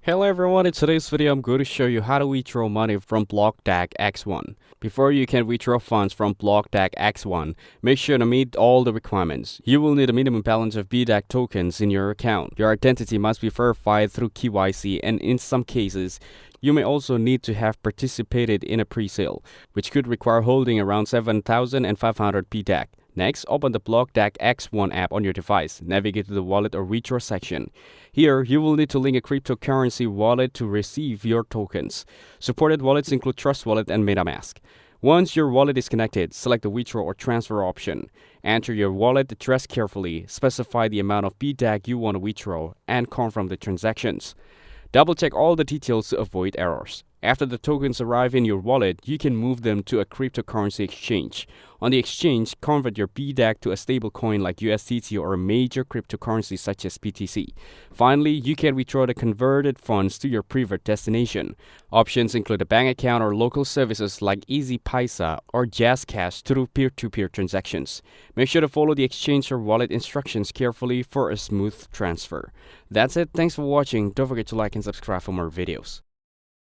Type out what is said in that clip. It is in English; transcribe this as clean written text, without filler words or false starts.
Hello everyone, in today's video I'm going to show you how to withdraw money from BlockDag X1. Before you can withdraw funds from BlockDag X1, make sure to meet all the requirements. You will need a minimum balance of BDAG tokens in your account. Your identity must be verified through KYC, and in some cases, you may also need to have participated in a pre-sale, which could require holding around 7,500 BDAG. Next, open the BlockDag X1 app on your device. Navigate to the wallet or withdraw section. Here, you will need to link a cryptocurrency wallet to receive your tokens. Supported wallets include Trust Wallet and MetaMask. Once your wallet is connected, select the withdraw or transfer option. Enter your wallet address carefully, specify the amount of BDAG you want to withdraw, and confirm the transactions. Double-check all the details to avoid errors. After the tokens arrive in your wallet, you can move them to a cryptocurrency exchange. On the exchange, convert your BDAG to a stable coin like USDT or a major cryptocurrency such as BTC. Finally, you can withdraw the converted funds to your preferred destination. Options include a bank account or local services like Easy Paisa or Jazz Cash through peer-to-peer transactions. Make sure to follow the exchange or wallet instructions carefully for a smooth transfer. That's it. Thanks for watching. Don't forget to like and subscribe for more videos.